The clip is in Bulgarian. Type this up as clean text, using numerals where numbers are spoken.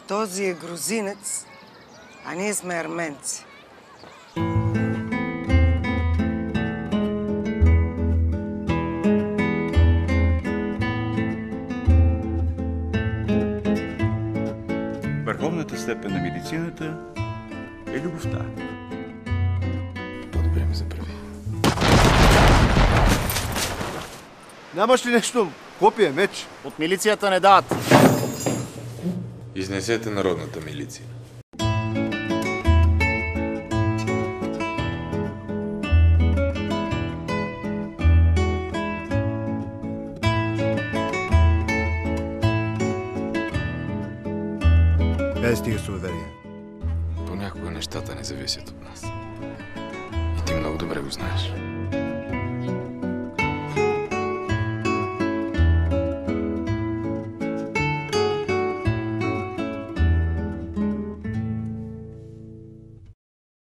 Този е грузинец, а ние сме арменци. Върховната степен на медицината е любовта. По-добре ме забрави. Нямаш ли нещо? Копие, меч? От милицията не дават. Изнесете народната милиция. Къде стига суеверие? Понякога нещата не зависят от нас. И ти много добре го знаеш.